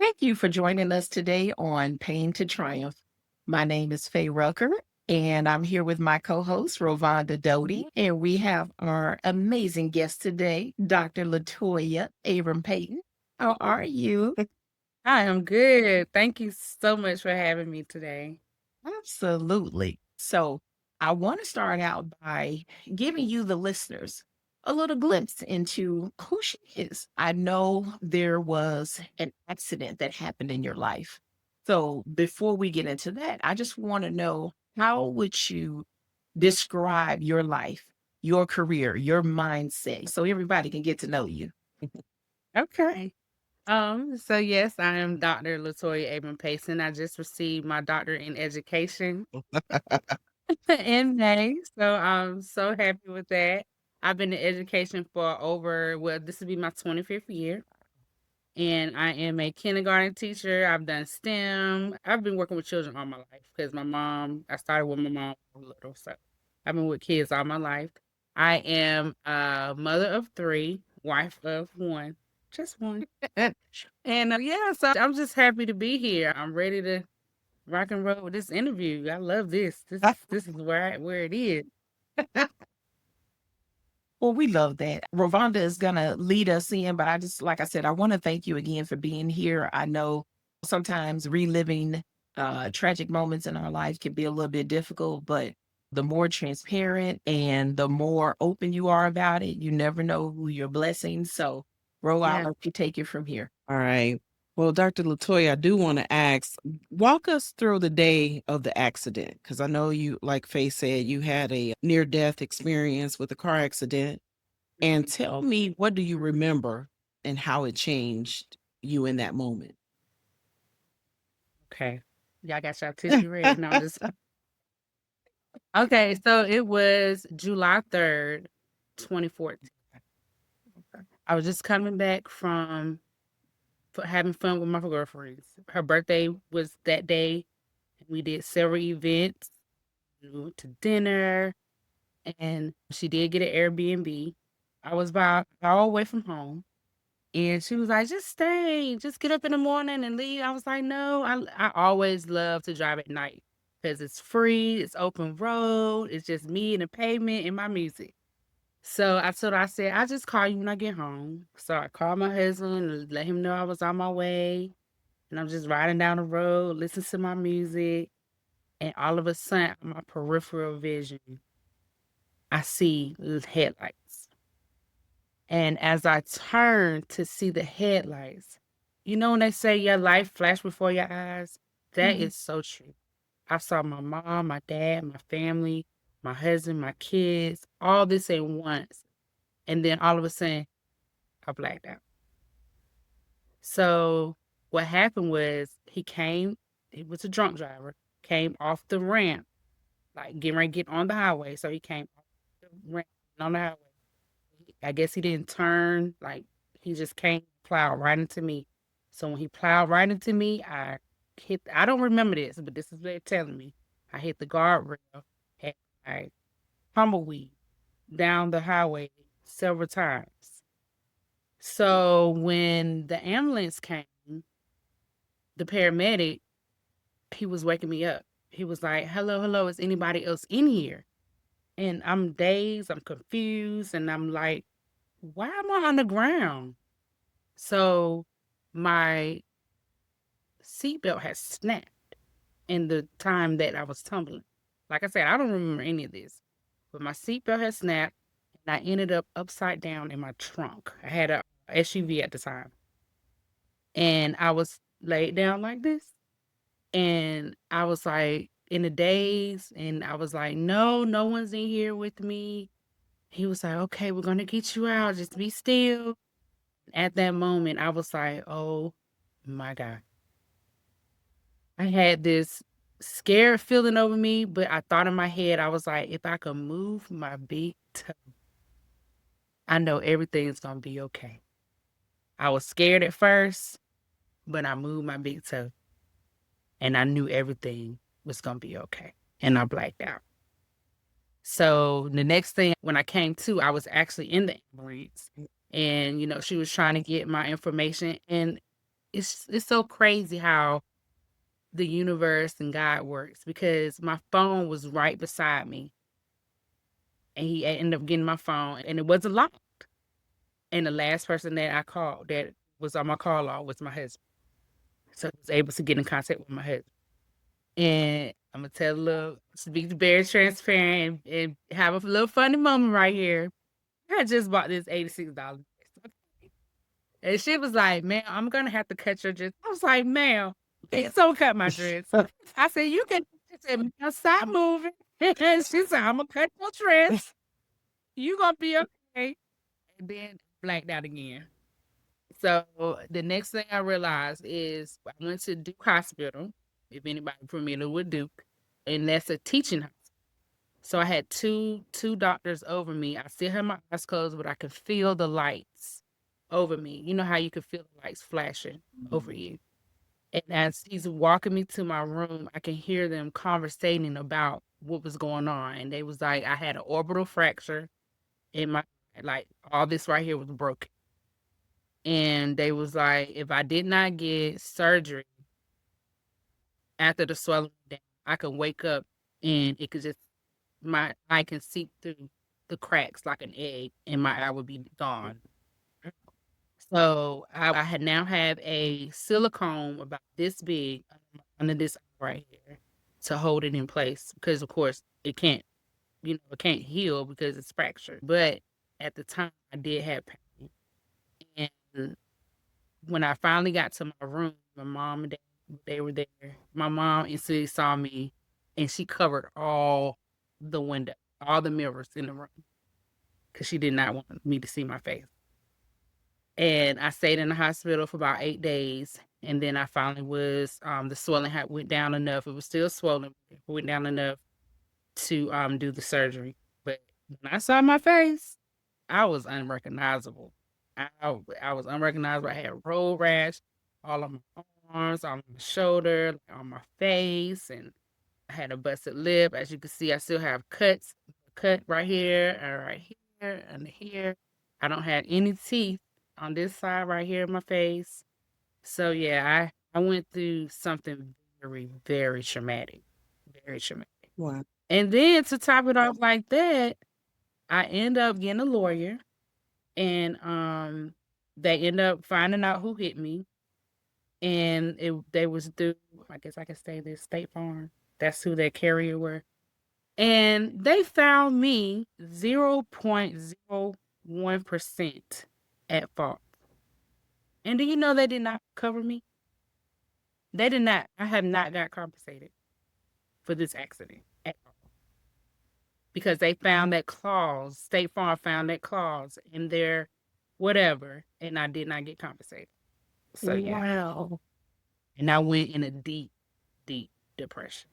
Thank you for joining us today on Pain to Triumph. My name is Faye Rucker, and I'm here with my co host, Rovonda Doty. And we have our amazing guest today, Dr. Latoya Abram Payton. How are you? I am good. Thank you so much for having me today. Absolutely. So, I want to start out by giving you, the listeners, a little glimpse into who she is. I know there was an accident that happened in your life. So, before we get into that, I just want to know, how would you describe your life, your career, your mindset, so everybody can get to know you? Okay. So yes, I am Dr. Latoya Abram Payson. I just received my doctorate in education in May. So I'm so happy with that. I've been in education for this will be my 25th year. And I am a kindergarten teacher. I've done STEM. I've been working with children all my life because I started with my mom when I was little. So I've been with kids all my life. I am a mother of three, wife of one, just one. And yeah, so I'm just happy to be here. I'm ready to rock and roll with this interview. I love this. This is where it is. Well, we love that. Ravonda is going to lead us in, but like I said, I want to thank you again for being here. I know sometimes reliving tragic moments in our life can be a little bit difficult, but the more transparent and the more open you are about it, you never know who you're blessing. So, Ro, I'll Yeah. let you take it from here. All right. Well, Dr. Latoya, I do want to ask, walk us through the day of the accident. Because I know you, like Faye said, you had a near death experience with a car accident. And tell me, what do you remember and how it changed you in that moment? Okay. Y'all got y'all tissue ready? No, I'm just okay. So it was July 3rd, 2014. I was just coming back from having fun with my girlfriends. Her birthday was that day. We did several events. We went to dinner, and she did get an Airbnb. I was about far away from home, and she was like, "Just stay, just get up in the morning and leave." I was like, "No, I always love to drive at night because it's free, it's open road, it's just me and the pavement and my music." So I said, "I'll just call you when I get home." So I called my husband and let him know I was on my way. And I'm just riding down the road, listening to my music. And all of a sudden, my peripheral vision, I see headlights. And as I turn to see the headlights, you know, when they say your life flashed before your eyes, that Mhm. is so true. I saw my mom, my dad, my family, my husband, my kids, all this at once. And then all of a sudden, I blacked out. So what happened was he was a drunk driver, came off the ramp, like getting ready to get on the highway. So he came off the ramp on the highway. I guess he didn't turn, like he just came plowed right into me. So when he plowed right into me, I don't remember this, but this is what they're telling me. I hit the guardrail, had I tumbleweed down the highway several times. So when the ambulance came, the paramedic, he was waking me up. He was like, "Hello, hello, is anybody else in here?" And I'm dazed, I'm confused, and I'm like, "Why am I on the ground?" So my seatbelt had snapped in the time that I was tumbling. Like I said, I don't remember any of this, but my seatbelt had snapped, and I ended up upside down in my trunk. I had a SUV at the time, and I was laid down like this. And I was like in a daze, and I was like, "No, no one's in here with me." He was like, "Okay, we're gonna get you out. Just be still." At that moment, I was like, "Oh my God." I had this scared feeling over me, but I thought in my head, I was like, if I could move my big toe, I know everything's gonna be okay. I was scared at first, but I moved my big toe and I knew everything was gonna be okay. And I blacked out. So the next thing, when I came to, I was actually in the ambulance, and she was trying to get my information. And it's so crazy how the universe and God works, because my phone was right beside me, and he ended up getting my phone, and it wasn't locked. And the last person that I called that was on my call log was my husband. So I was able to get in contact with my husband. And I'm gonna tell a little, to be very transparent and have a little funny moment right here. I just bought this $86 dress. And she was like, "Ma'am, I'm gonna have to cut your dress." I was like, "Ma'am, please don't cut my dress." I said, "You can." She said, "Ma'am, stop moving." And she said, "I'm gonna cut your dress. You gonna be okay." And then blanked out again. So the next thing I realized is I went to Duke Hospital, if anybody familiar with Duke, and that's a teaching hospital. So I had two doctors over me. I still had my eyes closed, but I could feel the lights over me. You know how you could feel the lights flashing over you. And as he's walking me to my room, I can hear them conversating about what was going on. And they was like, I had an orbital fracture in my, like, all this right here was broken. And they was like, if I did not get surgery after the swelling went down, I could wake up and it could just, my eye can seep through the cracks like an egg and my eye would be gone. So I had now have a silicone about this big under this eye right here to hold it in place, because of course it can't, it can't heal because it's fractured. But at the time I did have pain. And when I finally got to my room, my mom and dad, they were there. My mom instantly saw me and she covered all the window, all the mirrors in the room, because she did not want me to see my face. And I stayed in the hospital for about 8 days. And then I finally was, the swelling had went down enough. It was still swollen, but it went down enough to do the surgery. But when I saw my face, I was unrecognizable. I was unrecognizable. I had road rash all on my arms, on my shoulder, on my face, and I had a busted lip. As you can see, I still have cuts, cut right here and right here and here. I don't have any teeth on this side right here in my face. So yeah, I went through something very, very traumatic. Very traumatic. Wow. And then to top it off like that, I end up getting a lawyer, and they end up finding out who hit me, and they was through, I guess I could say this, State Farm. That's who their carrier were. And they found me 0.01% at fault. And do you know they did not cover me? They did not. I have not got compensated for this accident at all, because they found that clause. State Farm found that clause in their whatever, and I did not get compensated. So yeah, Wow. and I went in a deep, deep depression.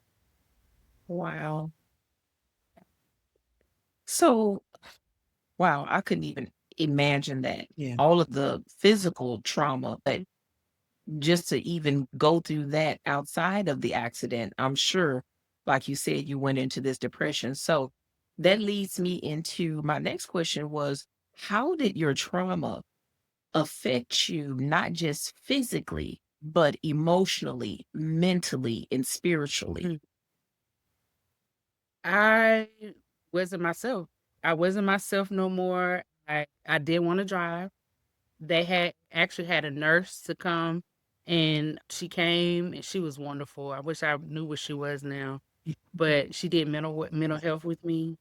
Wow. So, wow, I couldn't even imagine that. Yeah. All of the physical trauma, but just to even go through that outside of the accident, I'm sure, like you said, you went into this depression. So that leads me into my next question was, how did your trauma affect you, not just physically, but emotionally, mentally, and spiritually? Mm. I wasn't myself. I wasn't myself no more. I didn't want to drive. They had actually had a nurse to come, and she came and she was wonderful. I wish I knew what she was now, but she did mental health with me,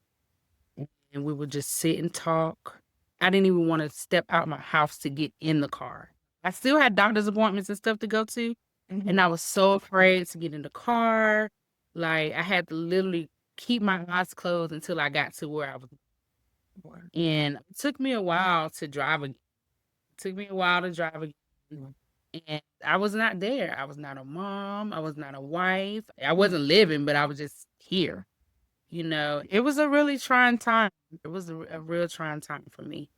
and we would just sit and talk. I didn't even want to step out my house to get in the car. I still had doctor's appointments and stuff to go to, Mhm. and I was so afraid to get in the car. Like, I had to literally keep my eyes closed until I got to where I was. Wow. And it took me a while to drive again. It took me a while to drive again. And I was not there. I was not a mom. I was not a wife. I wasn't living, but I was just here. It was a really trying time. It was a real trying time for me.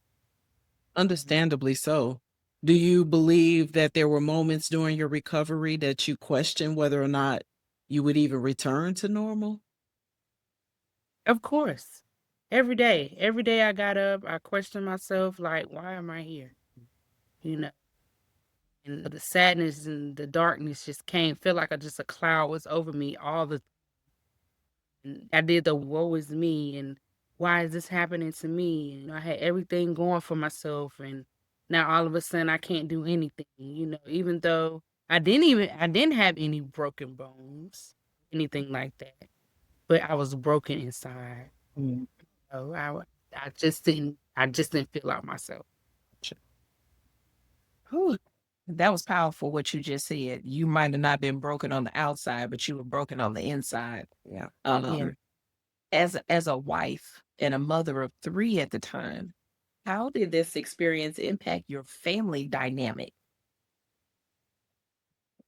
Understandably so. Do you believe that there were moments during your recovery that you questioned whether or not you would even return to normal? Of course. Every day I got up, I questioned myself, like, why am I here? You know, and the sadness and the darkness just came, felt like just a cloud was over me all the and I did the woe is me and why is this happening to me? And I had everything going for myself and now all of a sudden I can't do anything, even though I didn't have any broken bones, anything like that. But I was broken inside. Mm. So I just didn't feel like myself. Whew, that was powerful what you just said. You might have not been broken on the outside, but you were broken on the inside. Yeah. Yeah. Um, as a wife and a mother of 3 at the time, how did this experience impact your family dynamic?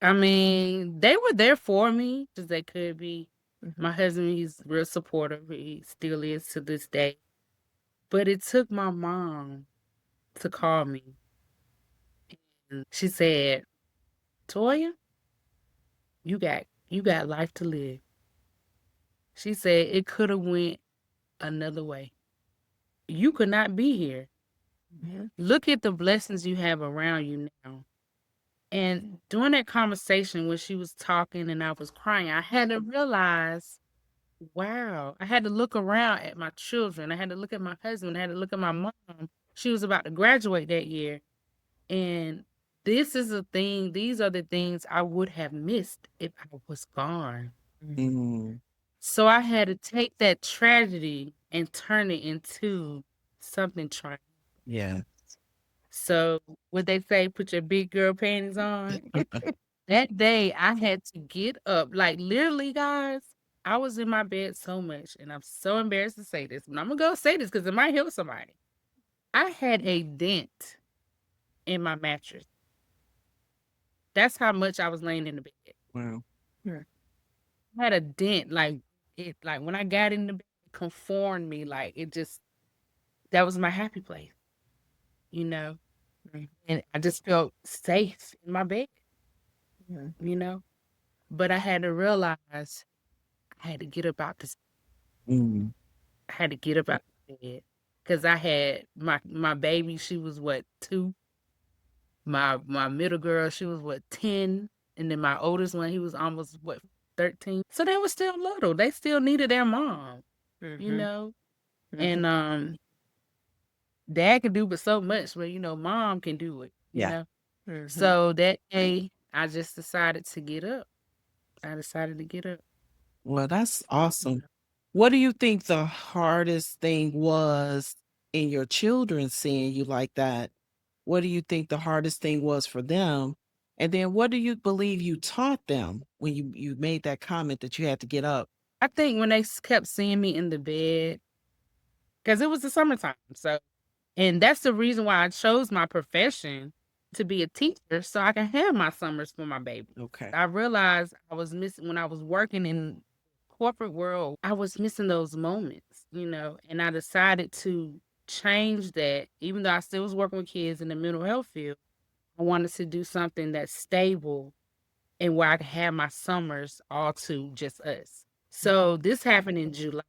I mean, they were there for me as they could be. Mhm. My husband, he's real supportive. He still is to this day. But it took my mom to call me. And she said, Toya, you got life to live. She said it could have went another way. You could not be here. Mhm. Look at the blessings you have around you now. And during that conversation when she was talking and I was crying, I had to realize, wow, I had to look around at my children. I had to look at my husband. I had to look at my mom. She was about to graduate that year. And these are the things I would have missed if I was gone. Mm. So I had to take that tragedy and turn it into something triumphant. Yeah. So what they say, put your big girl panties on. That day I had to get up. Like literally, guys, I was in my bed so much, and I'm so embarrassed to say this, but I'm gonna go say this because it might help somebody. I had a dent in my mattress. That's how much I was laying in the bed. Wow. Sure. I had a dent, like when I got in the bed, it conformed me, like it just that was my happy place, you know. And I just felt safe in my bed, Yeah. you know. But I had to realize I had to get up out this. Mm. I had to get up out the bed because I had my baby. She was what 2. My middle girl, she was what 10, and then my oldest one, he was almost what 13. So they were still little. They still needed their mom, you Mhm. know. Mhm. And dad can do but so much, but mom can do it, you Yeah. know. Mhm. So that day, I just decided to get up. I decided to get up. Well, that's awesome. What do you think the hardest thing was in your children seeing you like that? What do you think the hardest thing was for them? And then what do you believe you taught them when you made that comment that you had to get up? I think when they kept seeing me in the bed, because it was the summertime, so and that's the reason why I chose my profession to be a teacher so I can have my summers for my baby. Okay. I realized I was missing when I was working in corporate world, I was missing those moments, and I decided to change that. Even though I still was working with kids in the mental health field, I wanted to do something that's stable and where I could have my summers all to just us. So this happened in July.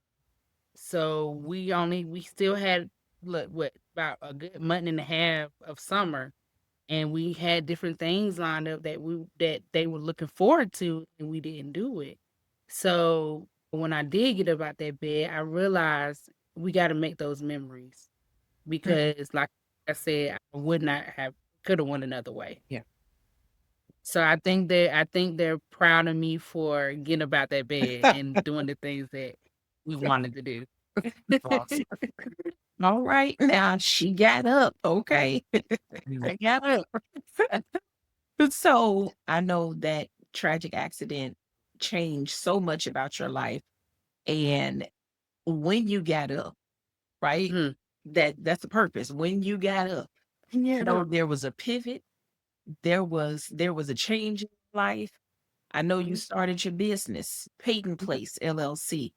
So we still had look what about a good month and a half of summer, and we had different things lined up that they were looking forward to, and we didn't do it. So when I did get up out that bed, I realized we got to make those memories because, like I said, I would not have could have went another way. Yeah. So I think they're proud of me for getting about that bed and doing the things that we wanted to do. Awesome. All right, now she got up. Okay. I got up. So I know that tragic accident changed so much about your life. And when you got up, right? Mhm. That's the purpose. When you got up, I know there was a pivot. There was a change in life. I know you Mhm. started your business, Peyton Place LLC.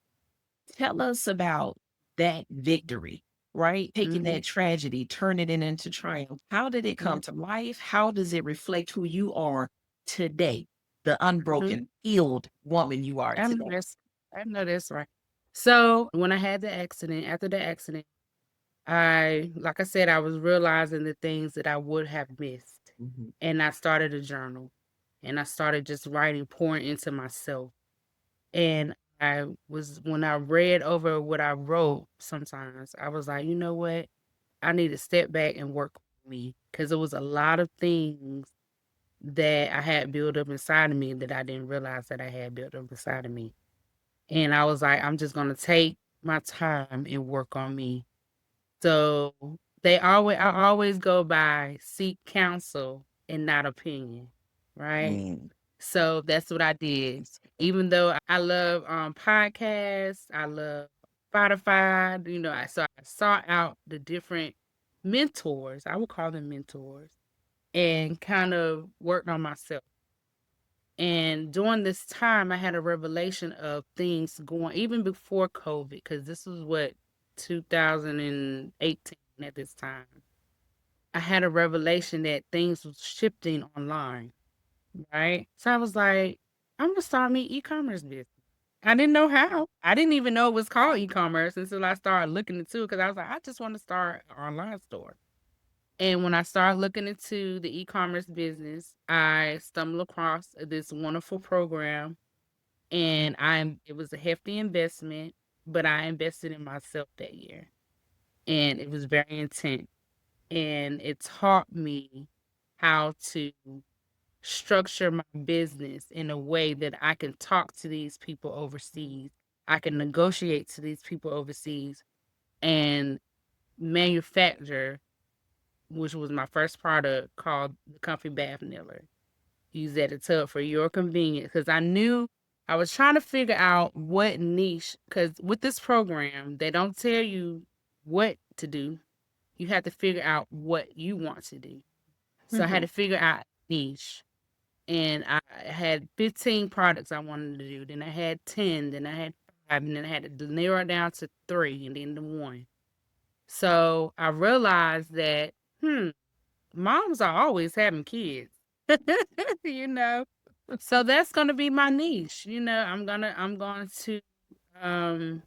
Tell us about that victory, right? Taking Mhm. that tragedy, turning it into triumph. How did it Yeah. come to life? How does it reflect who you are today? The Mhm. unbroken, healed woman you are I know today. that's I know that's right. So when I had the accident, after the accident, like I said, I was realizing the things that I would have missed. Mhm. and I started a journal, and I started just writing, pouring into myself. And when I read over what I wrote, sometimes I was like, you know what? I need to step back and work on me because there was a lot of things that I had built up inside of me that I didn't realize that I had built up inside of me. And I was like, I'm just gonna take my time and work on me. So I always go by seek counsel and not opinion, right? Mm. So that's what I did. Even though I love podcasts, I love Spotify, so I sought out the different mentors, I would call them mentors, and kind of worked on myself. And during this time, I had a revelation of things going even before COVID, because this was what 2018 at this time. I had a revelation that things was shifting online, right? So I was like, I'm gonna start me e-commerce business. I didn't know how. I didn't even know it was called e-commerce until I started looking into it because I was like, I just want to start an online store. And when I started looking into the e-commerce business, I stumbled across this wonderful program, and it was a hefty investment, but I invested in myself that year. And it was very intense. And it taught me how to structure my business in a way that I can talk to these people overseas. I can negotiate to these people overseas and manufacture, which was my first product called the Comfy Bath Niller. Use that a tub for your convenience because I knew I was trying to figure out what niche, because with this program, they don't tell you what to do. You have to figure out what you want to do. So I had Mhm. to figure out niche. And I had 15 products I wanted to do. Then I had 10, then I had 5, and then I had to narrow it down to 3 and then to 1. So I realized that, moms are always having kids. you know. So that's gonna be my niche. Um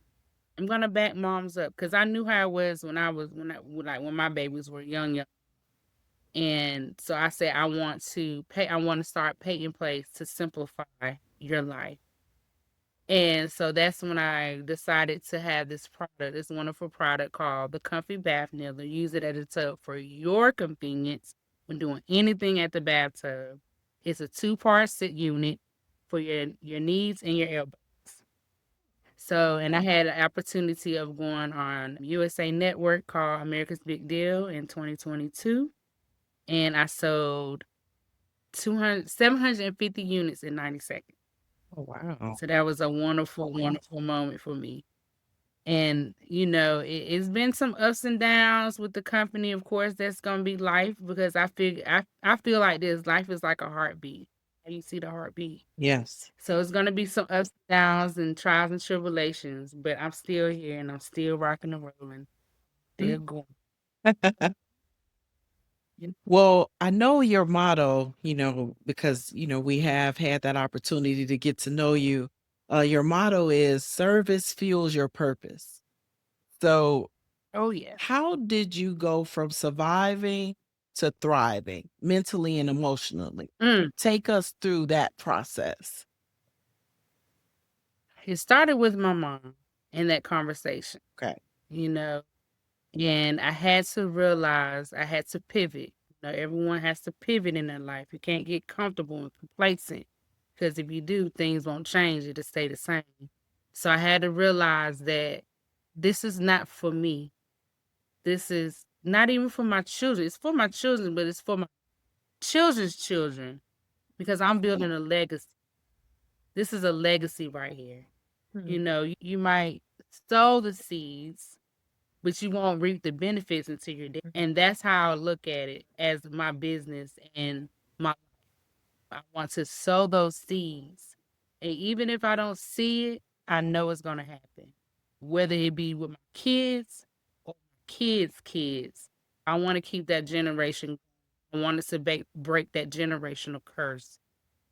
I'm gonna back moms up because I knew how it was when my babies were young. And so I said, I want to start pay in place to simplify your life. And so that's when I decided to have this wonderful product called the Comfy Bath Niller. Use it as a tub for your convenience when doing anything at the bathtub. It's a two-part sit unit for your knees and your elbows. So, and I had an opportunity of going on USA Network called America's Big Deal in 2022, and I sold 750 units in 90 seconds. Oh, wow. So that was a wonderful, wonderful moment for me. And, it's been some ups and downs with the company. Of course, that's gonna be life because I feel like this life is like a heartbeat. How you see the heartbeat. Yes. So it's gonna be some ups and downs and trials and tribulations, but I'm still here and I'm still rocking and rolling. Still Mm. going. Well, I know your motto, because, we have had that opportunity to get to know you. Your motto is service fuels your purpose. So, Oh yeah. how did you go from surviving to thriving mentally and emotionally? Mm. Take us through that process. It started with my mom in that conversation, Okay. you know, and I had to realize I had to pivot. Everyone has to pivot in their life. You can't get comfortable and complacent because if you do, things won't change. It'll stay the same. So I had to realize that this is not for me. This is not even for my children. It's for my children, but it's for my children's children because I'm building a legacy. This is a legacy right here. Mhm. You might sow the seeds, but you won't reap the benefits until you're dead. And that's how I look at it as my business and my I want to sow those seeds. And even if I don't see it, I know it's gonna happen. Whether it be with my kids or my kids' kids. I want to keep that generation. I want us to break that generational curse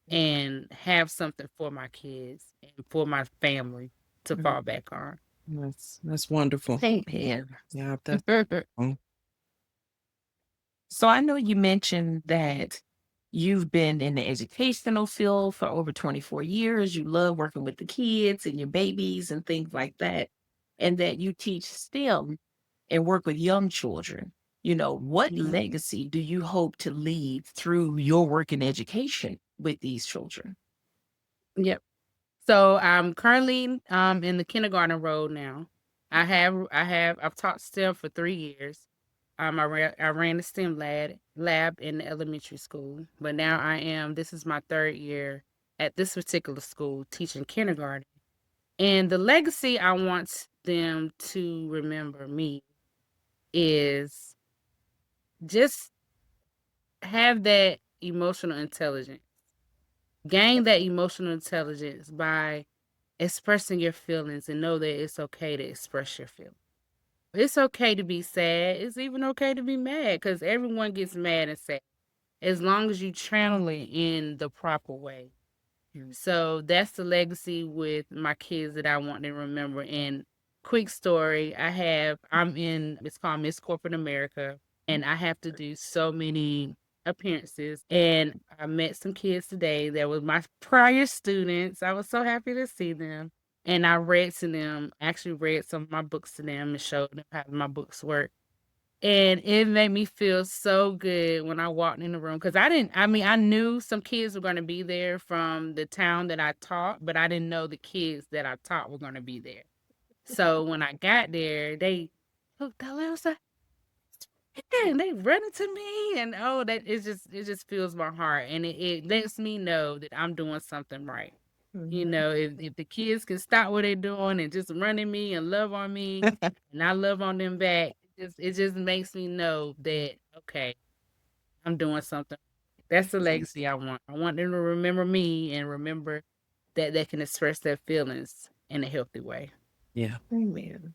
and have something for my kids and for my family to Mhm. fall back on. That's wonderful. Amen. Yeah, that's So I know you mentioned that you've been in the educational field for over 24 years. You love working with the kids and your babies and things like that, and that you teach STEM and work with young children. What Mhm. legacy do you hope to leave through your work in education with these children? Yep. So I'm currently in the kindergarten role now. I've taught STEM for 3 years. I ran the STEM lab in the elementary school, but now this is my third year at this particular school teaching kindergarten. And the legacy I want them to remember me is just have that emotional intelligence. Gain that emotional intelligence by expressing your feelings and know that it's okay to express your feelings. It's okay to be sad. It's even okay to be mad because everyone gets mad and sad as long as you channel it in the proper way. So that's the legacy with my kids that I want to remember. And quick story, I'm in, it's called Miss Corporate America, and I have to do so many appearances. And I met some kids today that was my prior students. I was so happy to see them. And I read to them, actually read some of my books to them and showed them how my books work. And it made me feel so good when I walked in the room because I knew some kids were going to be there from the town that I taught, but I didn't know the kids that I taught were going to be there. So when I got there, they looked out and was like, "Yeah," and they running to me. And oh, it just fills my heart. And it lets me know that I'm doing something right. If the kids can stop what they're doing and just run at me and love on me, and I love on them back, it just makes me know that okay, I'm doing something. That's the legacy I want. I want them to remember me and remember that they can express their feelings in a healthy way. Yeah. Amen.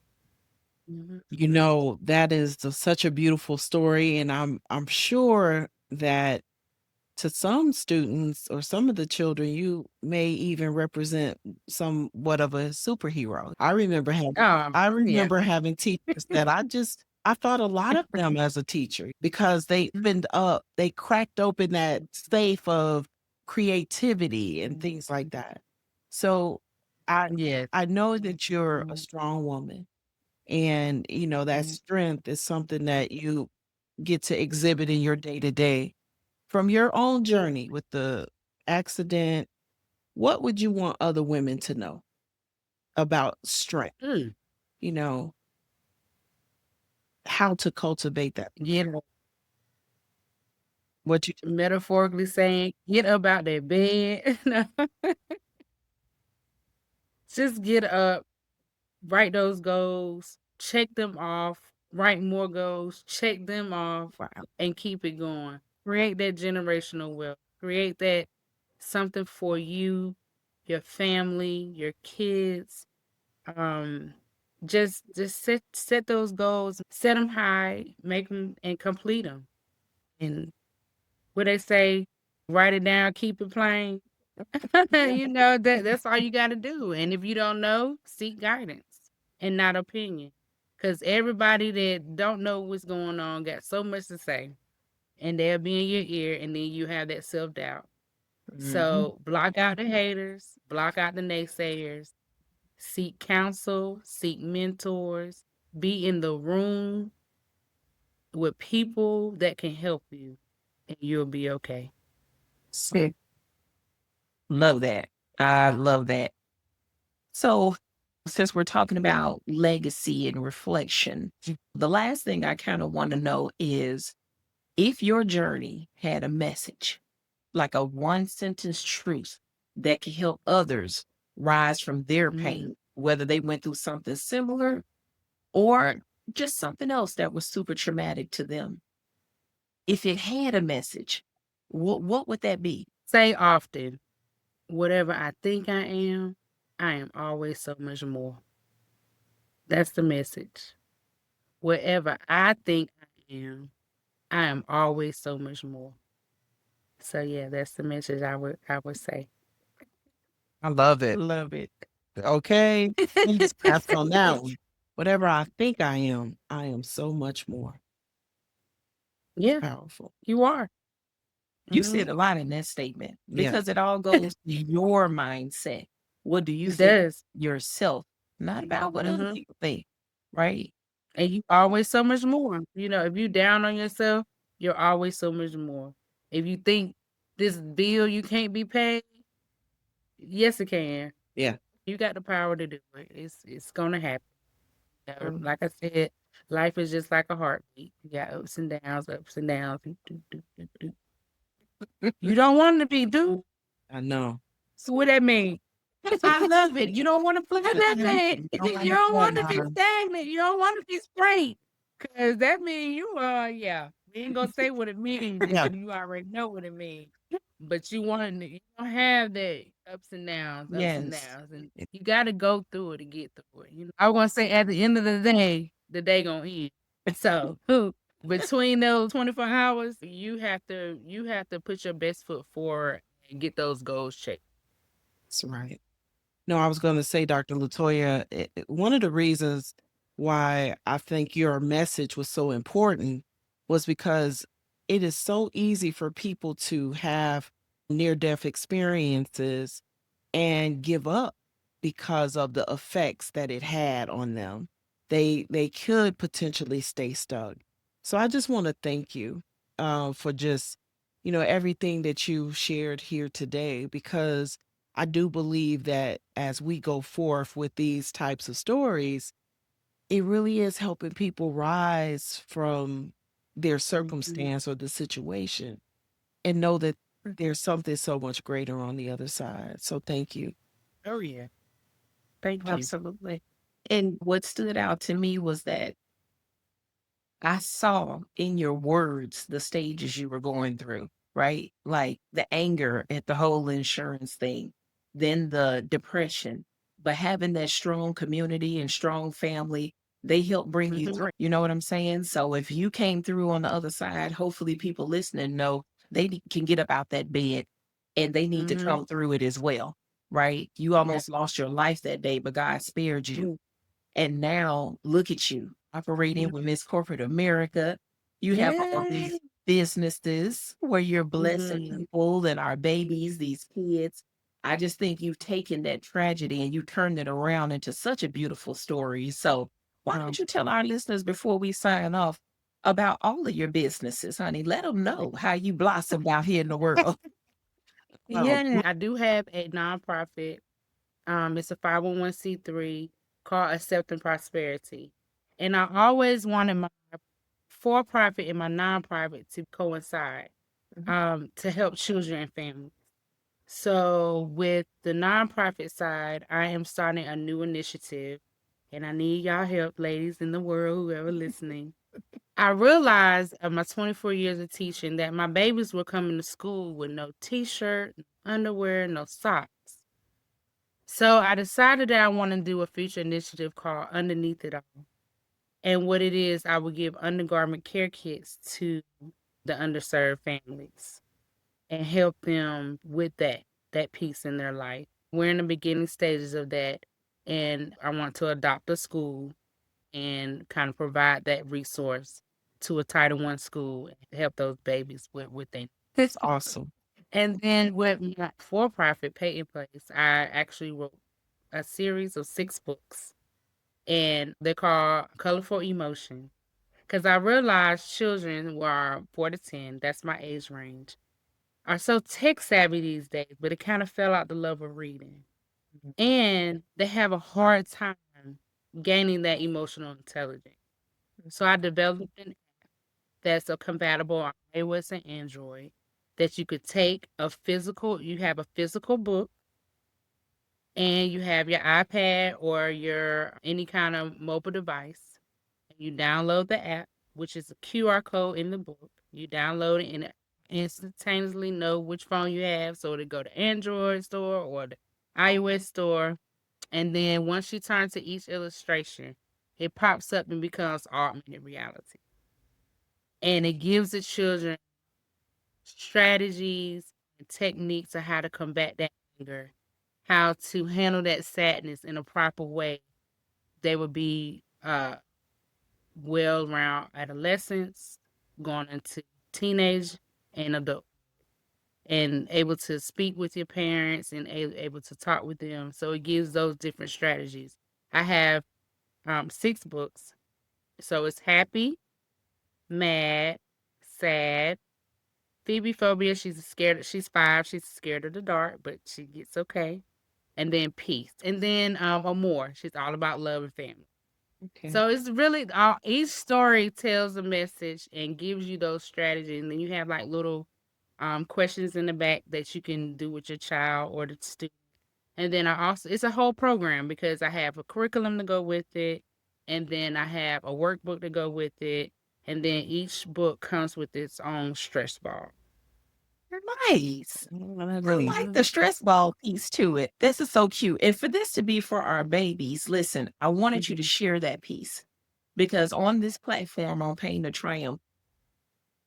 Mhm. That is such a beautiful story, and I'm sure that to some students or some of the children, you may even represent somewhat of a superhero. I Yeah. remember having teachers that I thought a lot of them as a teacher because they cracked open that safe of creativity and things like that. So I Yes. I know that you're a Mhm. strong woman, and that Mhm. strength is something that you get to exhibit in your day to day. From your own journey with the accident, what would you want other women to know about strength? Mm. You know, how to cultivate that. Get up, What you metaphorically saying, get up out that bed. No, just get up, write those goals, check them off, write more goals, check them off, wow. and keep it going. Create that generational wealth. Create that something for you, your family, your kids. Um, just set those goals, set them high, make them and complete them. And what they say, write it down, keep it plain. That's all you got to do. And if you don't know, seek guidance and not opinion. Cuz everybody that don't know what's going on got so much to say and they'll be in your ear and then you have that self-doubt. Mhm. So, block out the haters, block out the naysayers, seek counsel, seek mentors, be in the room with people that can help you and you'll be okay. Sick. Love that. I love that. So, since we're talking about legacy and reflection, the last thing I kind of want to know is if your journey had a message, like a one sentence truth that could help others rise from their Mm. pain, whether they went through something similar or just something else that was super traumatic to them. If it had a message, what would that be? Say often, whatever I think I am always so much more. That's the message. Whatever I think I am always so much more. So yeah, that's the message I would say. I love it. Love it. Okay. Please pass on that one. Whatever I think I am so much more. Yeah, Powerful. you are. You Mhm. said a lot in that statement Yeah. because it all goes to your mindset. What do you It think does. yourself, not about what other Mhm. people think, right? And you always so much more. You know, if you down on yourself, you're always so much more. If you think this bill you can't be paid, yes it can. Yeah. You got the power to do it. It's gonna happen. Mm. Like I said, life is just like a heartbeat. You got ups and downs, ups and downs. Do, do, do, do, do. You don't want to be do. I know. So what that mean? I love it. You don't want to What that fluctuate. mean? You don't You don't want to be want stagnant. You don't want to be straight. Cause that mean you yeah. We ain't gonna say what it means Yeah. because you already know what it means. But you don't have that ups and Yes. downs, and you got to go through it to get through it. You know, I want to say at the end of the day gonna end. So between those 24 hours, you have to put your best foot forward and get those goals checked. That's right. No, I was going to say, Dr. Latoya, one of the reasons why I think your message was so important was because it is so easy for people to have near death experiences and give up because of the effects that it had on them. They could potentially stay stuck. So I just want to thank you for just everything that you shared here today, because I do believe that as we go forth with these types of stories, it really is helping people rise from their Mhm. circumstance or the situation and know that there's something so much greater on the other side. So thank you. Oh yeah, thank you. Absolutely. And what stood out to me was that I saw in your words the stages you were going through, right? Like the anger at the whole insurance thing, then the depression, but having that strong community and strong family, they help bring you Mhm. through. You know what I'm saying? So if you came through on the other side, hopefully people listening know can get up out that bed and they need to Mhm. come through it as well, right? You Yeah. almost lost your life that day, but God spared you. And now look at you operating with Miss Corporate America. You have all Yeah. these businesses where you're blessing Mhm. people and our babies, these kids. I just think you've taken that tragedy and you turned it around into such a beautiful story. So why don't you tell our listeners before we sign off about all of your businesses, honey? Let them know how you blossomed out here in the world. Oh, Yeah, I do have a nonprofit. It's a 501(c)(3) called Accepting Prosperity. And I always wanted my for profit and my nonprofit to coincide Mhm. to help children and families. So, with the nonprofit side, I am starting a new initiative, and I need y'all help, ladies in the world, whoever listening. I realized of my 24 years of teaching that my babies were coming to school with no t-shirt, underwear, no socks. So I decided that I want to do a future initiative called Underneath It All. And what it is, I would give undergarment care kits to the underserved families and help them with that piece in their life. We're in the beginning stages of that, and I want to adopt a school and kind of provide that resource to a Title I school and help those babies with what they need. it's awesome. And then with my for-profit pay in place, I actually wrote a series of 6 books, and they're called Colorful Emotion. Because I realized children who are 4 to 10, that's my age range, are so tech savvy these days, but it kind of fell out the love of reading. And they have a hard time gaining that emotional intelligence. So I developed an that's a compatible on iOS and Android that you could take you have a physical book and you have your iPad or your any kind of mobile device. And you download the app, which is a QR code in the book. You download it and it instantaneously know which phone you have. So to go to Android store or the iOS store. And then once you turn to each illustration, it pops up and becomes augmented reality. And it gives the children strategies and techniques of how to combat that anger, how to handle that sadness in a proper way. They would be well around adolescence going into teenage and adult, and able to speak with your parents and able to talk with them. So it gives those different strategies. I have 6 books. So it's happy, mad, sad, Phoebe phobia. She's 5. She's scared of the dark, but she gets okay. And then peace. And then Amore. She's all about love and family. Okay. So it's really each story tells a message and gives you those strategies. And then you have like little questions in the back that you can do with your child or the student. And then it's a whole program because I have a curriculum to go with it. And then I have a workbook to go with it. And then each book comes with its own stress ball. Nice. Oh, that's I really like the stress ball piece to it. This is so cute. And for this to be for our babies, listen, I wanted you to Mhm. share that piece because on this platform on Pain to Triumph,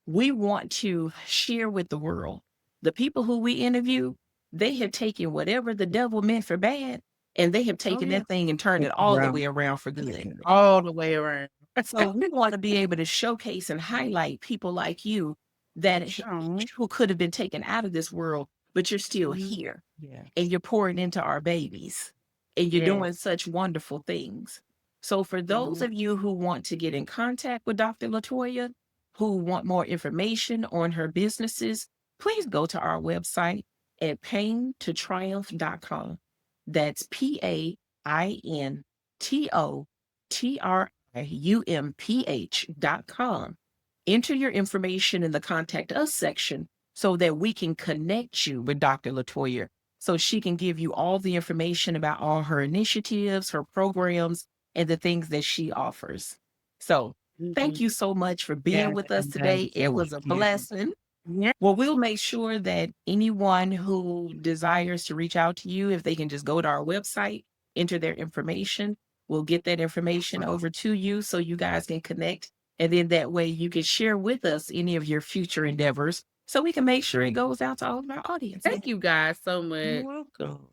we want to share with the world. The people who we interview, they have taken whatever the devil meant for bad, and they have taken Yeah. that thing and turned it all the way around for good. All the way around. So we want to be able to showcase and highlight people like you that Aw. who could have been taken out of this world, but you're still Mhm. here Yeah. and you're pouring into our babies and you're Yes. doing such wonderful things. So for those Mhm. of you who want to get in contact with Dr. Latoya, who want more information on her businesses, please go to our website at paintotriumph.com. That's paintotriumph.com. Enter your information in the contact us section so that we can connect you with Dr. Latoya so she can give you all the information about all her initiatives, her programs, and the things that she offers. So thank Mhm. you so much for being Yeah. with us And that today. is It so was a cute. blessing. Yeah. Well, we'll make sure that anyone who desires to reach out to you, if they can just go to our website, enter their information, we'll get that information over to you so you guys can connect. And then that way you can share with us any of your future endeavors so we can make sure it goes out to all of our audience. Thank you guys so You're much. welcome.